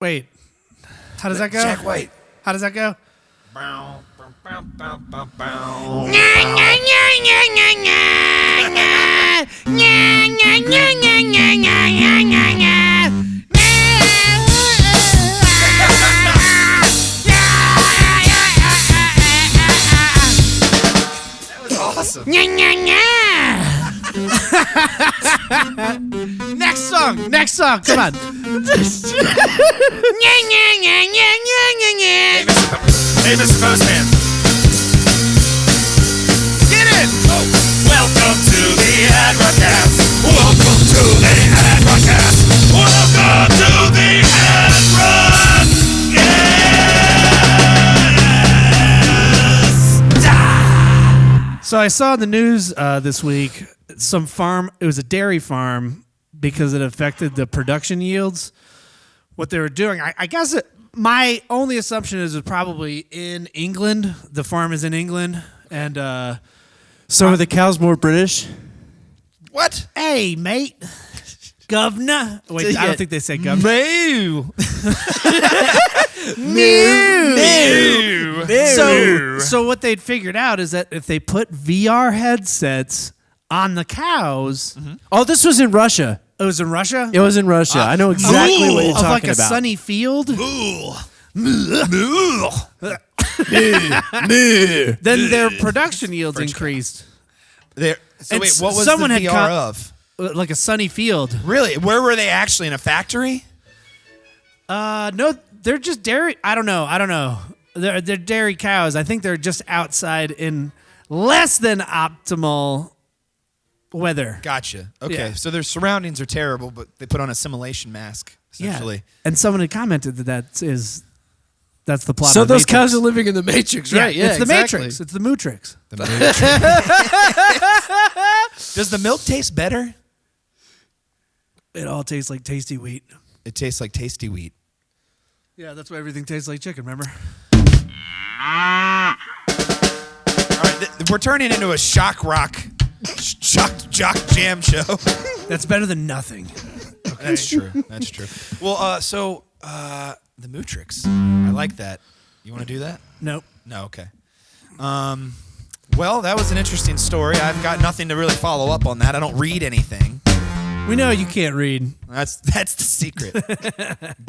Wait. How does that go? Jack White. How does that go? That was awesome. Next song. Come on. Hey, Mr. Postman. Get in! Oh. Welcome to the Adgrodcast. Welcome to the Adgrodcast. Welcome to the Adgrodcast. So I saw in the news this week, it was a dairy farm because it affected the production yields. What they were doing, I guess my only assumption is it's probably in England. The farm is in England. And so are the cows more British? What? Hey, mate. Governor. Wait, I don't think they say governor. Moo. So what they'd figured out is that if they put VR headsets on the cows. Mm-hmm. Oh, this was in Russia. It was in Russia? It was in Russia. I know exactly what you're talking like a about. sunny field? Then their production yields increased. So And wait, what was someone the had VR of? Like a sunny field. Really? Where were they actually? In a factory? No, they're just dairy. I don't know. They're dairy cows. I think they're just outside in less than optimal weather. Gotcha. Okay, Yeah. so their surroundings are terrible, but they put on a simulation mask, essentially. Yeah. And someone had commented that's the plot. So of the those Matrix. cows are living in the Matrix, right? Yeah, it's the exactly. Matrix. It's the Mootrix. Does the milk taste better? It all tastes like tasty wheat. It tastes like tasty wheat. Yeah, that's why everything tastes like chicken, remember? All right, we're turning into a shock jock jam show. That's better than nothing. Okay. That's true. Well, the Mootrix. I like that. You want to do that? Nope. No, okay. Well, that was an interesting story. I've got nothing to really follow up on that. I don't read anything. We know you can't read. That's the secret.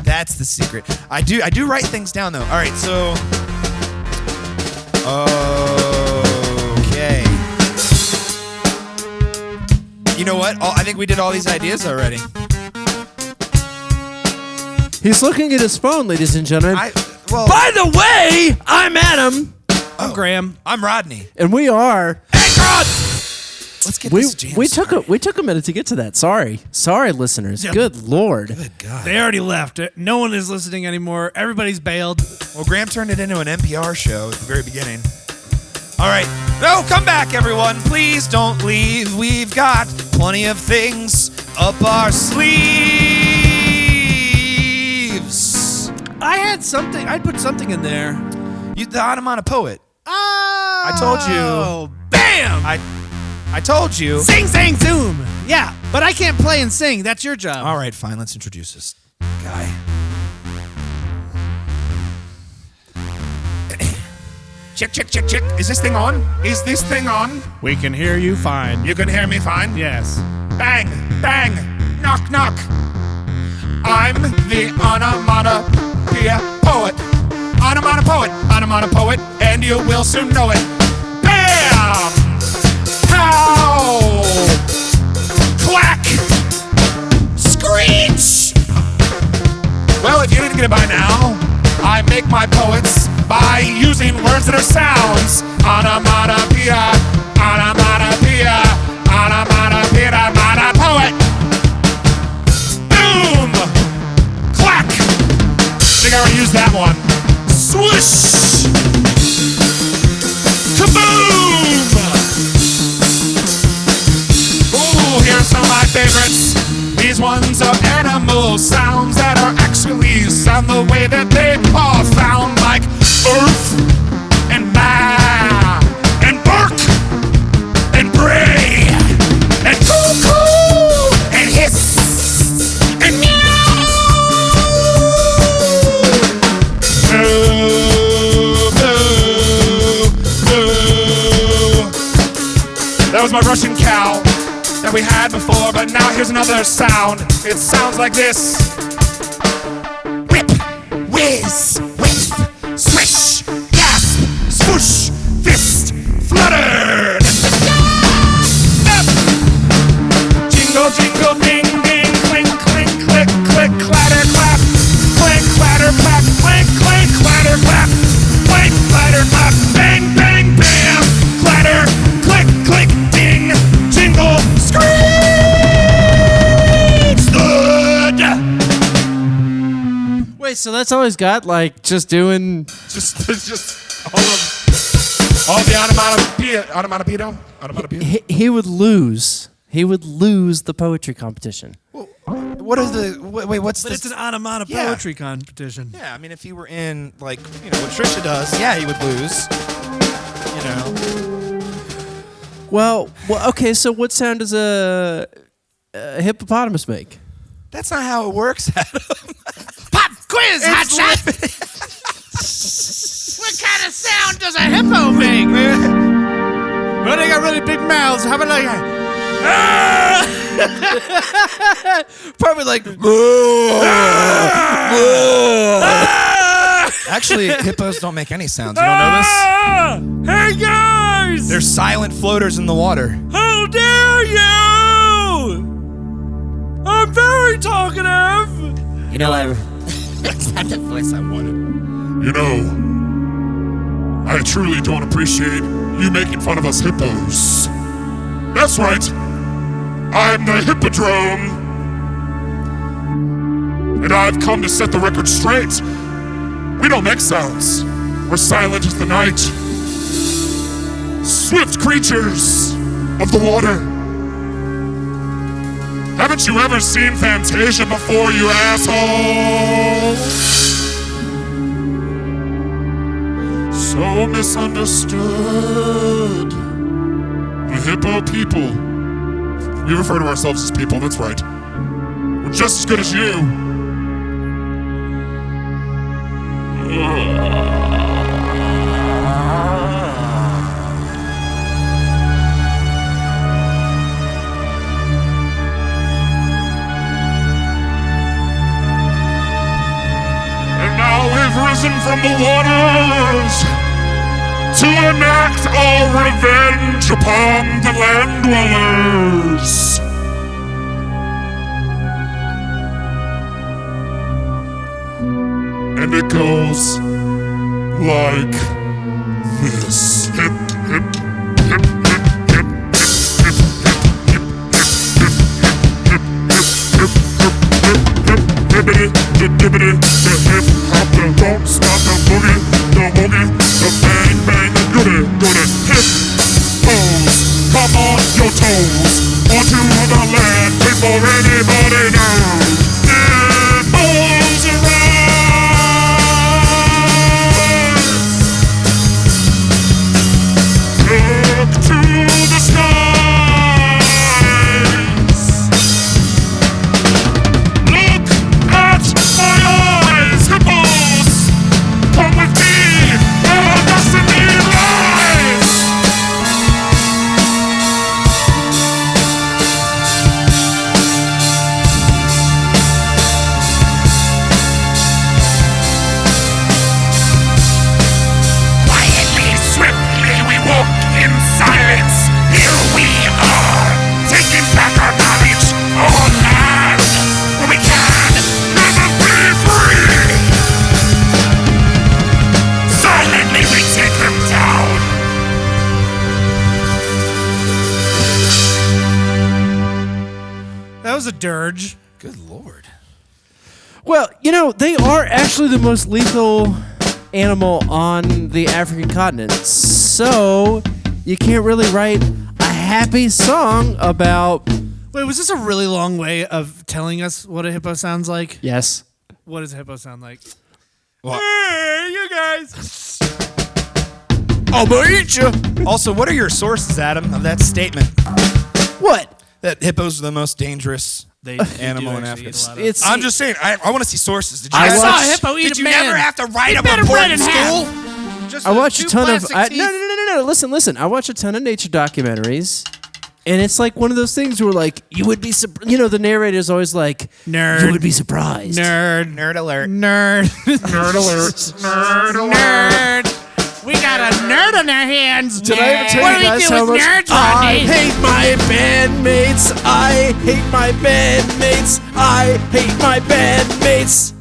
That's the secret. I do write things down though. All right, so okay. You know what? I think we did all these ideas already. He's looking at his phone, ladies and gentlemen. By the way, I'm Adam. I'm Graham. I'm Rodney. And we are Adgrodcast. Let's get this jam we started. took a minute to get to that. Sorry, listeners. Yeah. Good Lord. Good God. They already left. No one is listening anymore. Everybody's bailed. Well, Graham turned it into an NPR show at the very beginning. All right. No, come back, everyone. Please don't leave. We've got plenty of things up our sleeves. I had something. I put something in there. The Onomonopoet. Oh! I told you. Bam! I told you. Sing, sang, zoom. Yeah, but I can't play and sing. That's your job. All right, fine. Let's introduce this guy. Check. Is this thing on? Is this thing on? We can hear you fine. You can hear me fine? Yes. Bang, bang, knock, knock. I'm the Onomonopoet. Onomonopoet, and you will soon know it. Bam! Pow! Clack! Screech! Well, if you didn't get it by now, I make my poets by using words that are sounds. Onomatopoeia, onomatopoeia, onomatopoeia, onomonopoet. Boom! Clack! I think I already used that one. Swoosh! Kaboom! Ooh, here's some of my favorites. These ones are animal sounds that are actually sound the way that they are found, like earth and ma and bark and bray and cuckoo and hiss and meow. was my Russian cow that we had before, but now here's another sound. It sounds like this. Whip, whiz, whip, swish, gasp, swoosh, fist, fluttered. Jingle, jingle, ding, ding, clink, clink, click, click, clatter, clap, clink, clatter, clap, clink, clink, clatter, clap, clink, clatter, clap, bang, bang, bam, clatter, click, click, ding, jingle, screech, thud. Wait, so that's all he's got? Like, just doing... Just all the onomatopoeia. He would lose. He would lose the poetry competition. What is the wait? What's But the? it's an onomatopoeia poetry competition. Yeah, I mean, if he were in like what Trisha does, yeah, he would lose. You know. Well, okay. So, what sound does a hippopotamus make? That's not how it works, Adam. Pop quiz, hotshot. What kind of sound does a hippo make? Well, they got really big mouths. How about like Probably like. Actually, hippos don't make any sounds. You don't know this? Hey guys! They're silent floaters in the water. How dare you! I'm very talkative. You know, that's not the voice I wanted. You know, I truly don't appreciate you making fun of us hippos. That's right. I'm the Hippodrome. And I've come to set the record straight. We don't make sounds. We're silent as the night. Swift creatures of the water. Haven't you ever seen Fantasia before, you asshole? So misunderstood. The hippo people. We refer to ourselves as people, that's right. We're just as good as you. And now we've risen from the waters to enact our revenge upon the land dwellers. And it goes like this. Hip, hip, hip, hip, hip, hip, hip, hip, hip, hip, hippity, the dippity, the hip hop, the don't stop, the boogie, the woogie, the bang bang, the goody, goody, hip pose, come on your toes, onto the land before anybody knows. Hip pose around. Look to the skies. Look at my eyes, hippos. Come with me, where our destiny lies. Quietly, swiftly, we walk in silence. Here we are, taking back our knowledge, our land, where we can never be free. Silently, we take them down. That was a dirge. Good Lord. Well, you know, they are actually the most lethal animal on the African continent. So, you can't really write a happy song about... Wait, was this a really long way of telling us what a hippo sounds like? Yes. What does a hippo sound like? Well, Hey, you guys! I'll eat you. Also, what are your sources, Adam, of that statement? What? That hippos are the most dangerous They animal do in actually Africa. eat a lot of- It's I'm just saying, I want to see sources. Did you I guys- saw a hippo eat Did a you man. never have to write a better report read in in school? Just I watch a two ton of... plastic teeth. No. Listen. I watch a ton of nature documentaries. And it's like one of those things where, like, you would be, the narrator's always like, Nerd. You would be surprised. Nerd. Nerd alert. Nerd. Nerd alert. Nerd alert. Nerd. We got a nerd on our hands. Did I ever tell What you do we guys do how with much nerds, I Rodney? hate my bandmates? I hate my bandmates. I hate my bandmates.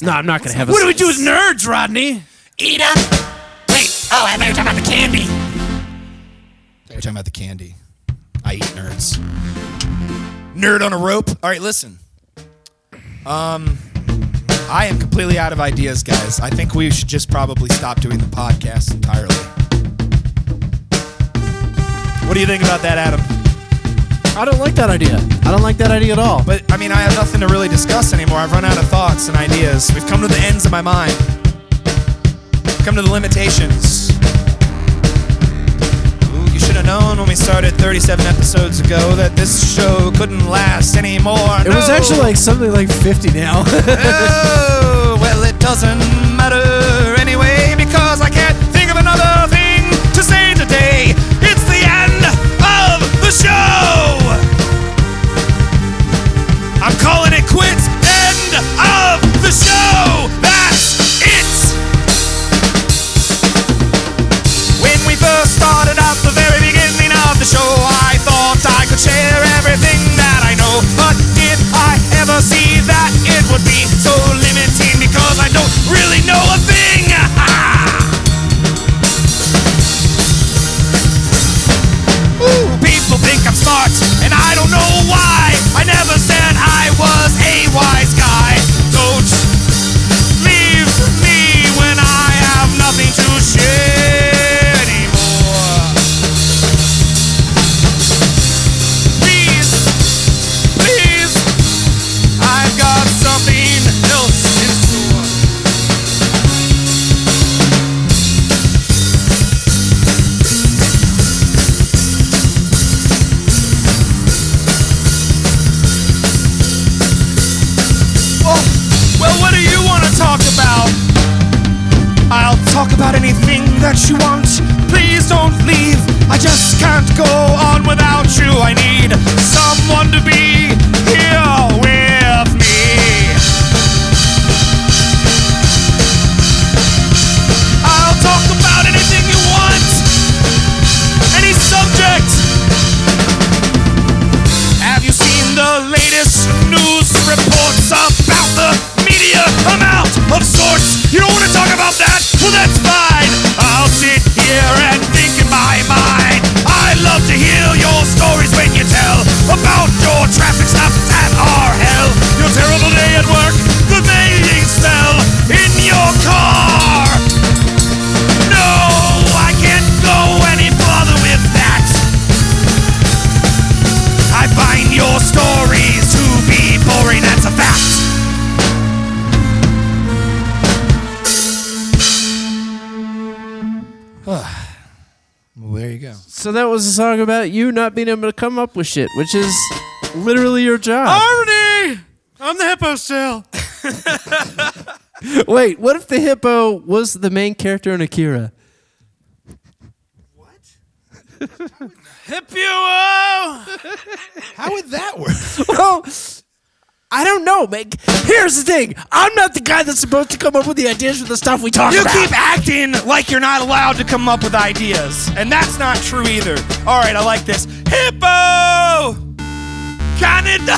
No, I'm not gonna have. What do we do with nerds, Rodney? Eat up. Wait. Oh, I thought you were talking about the candy. We're talking about the candy. I eat nerds. Nerd on a rope. All right, listen. I am completely out of ideas, guys. I think we should just probably stop doing the podcast entirely. What do you think about that, Adam? I don't like that idea. I don't like that idea at all. But, I mean, I have nothing to really discuss anymore. I've run out of thoughts and ideas. We've come to the ends of my mind. Come to the limitations. Ooh, you should have known when we started 37 episodes ago that this show couldn't last anymore. It was actually like something like 50 now. Oh, well, it doesn't matter anyway because I can't think of another thing to say today. It's the end of the show. I'm calling it quits. End of the show. That's it. When we first started at the very beginning of the show, I thought I could share everything that I know. But did I ever see that it would be so limiting because I don't really know a thing? Ooh, people think I'm smart, and I don't know why. I never said I was a wise guy. Don't leave me when I have nothing to share anymore. Please, please, I've got something else in store. Well, what do you want to talk about? I'll talk about anything that you want. Please don't leave. I just can't go on without you. I need someone to be here with me. I'll talk about anything you want. Any subject. Have you seen the latest news reports about the media? I'm out of sorts. You don't want to talk about that? Well, that's fine. I'll sit here and think in my mind. I love to hear your stories when you tell about your traffic stops that are hell. Your terrible day at work, the mating spell in your car. No, I can't go any farther with that. I find your stories to be boring, that's a fact. Well, there you go. So that was a song about you not being able to come up with shit, which is literally your job. Arnie! I'm the hippo still. Wait, what if the hippo was the main character in Akira? Hippo! How would that work? Well, I don't know, man. Here's the thing. I'm not the guy that's supposed to come up with the ideas for the stuff we talk You about. keep acting like you're not allowed to come up with ideas, and that's not true either. All right, I like this. Hippo! Canada!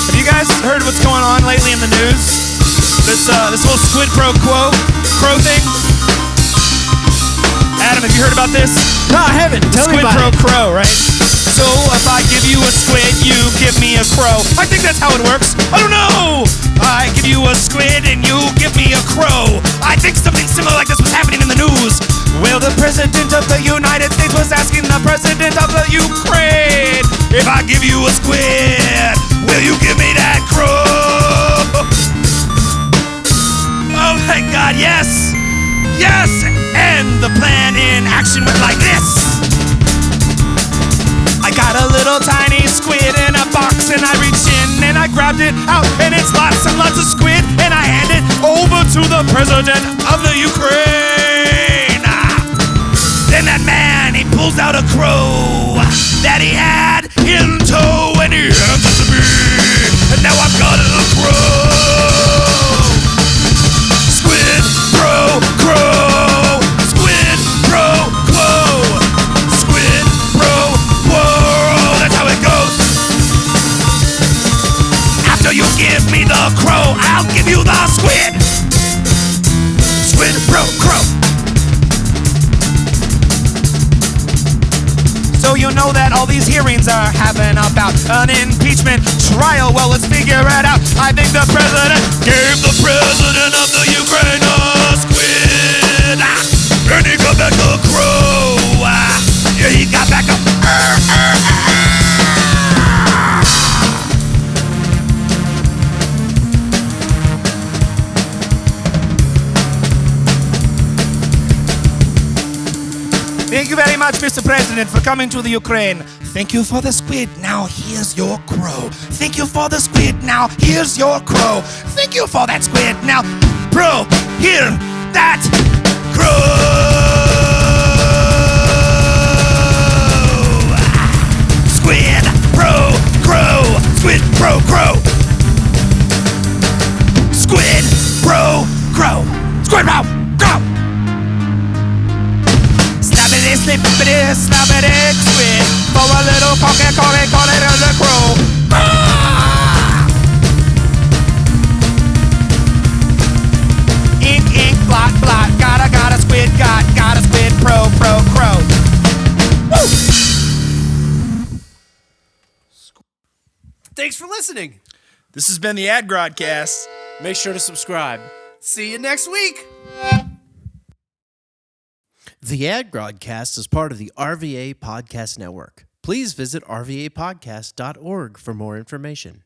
Have you guys heard what's going on lately in the news? This whole Squid Pro Crow thing? Adam, have you heard about this? No, I haven't. Tell me Squid about Pro it. Crow, right? So if I give you a squid, you give me a crow. I think that's how it works. I don't know. I give you a squid and you give me a crow. I think something similar like this was happening in the news. Well, the president of the United States was asking the president of the Ukraine, if I give you a squid, will you give me that crow? Oh my God, yes! Yes! And the plan in action went like this. I got a little tiny squid in a box and I reached in and I grabbed it out squid and I hand it over to the president of the Ukraine. Then that man, he pulls out a crow that he had in tow and he hands it to me. And now I've got a crow. Squid Pro Crow. Squid Pro Crow. Squid Pro Crow. That's how it goes. After you give me the crow, I'll give you the squid. Squid Pro Crow. So you know that all these hearings are happening about an impeachment trial. Well, let's figure it out. I think the president gave the president of the Ukraine a squid. And he got back a crow. Yeah, he got back a... Thank you very much, Mr. President, for coming to the Ukraine. Thank you for the squid. Now here's your crow. Thank you for the squid. Now here's your crow. Thank you for that squid. Now, bro, here, that crow. Squid Pro Crow. Squid Pro Crow. Squid Pro Crow. Squid Pro Crow. Snappity, snippity, snappity, squid. For a little pocket, call it a crow. Ink, ink, blot, blot. Got a squid, got a squid, pro, crow. Woo! Thanks for listening. This has been the Adgrodcast. Make sure to subscribe. See you next week. The Adgrodcast is part of the RVA Podcast Network. Please visit rvapodcast.org for more information.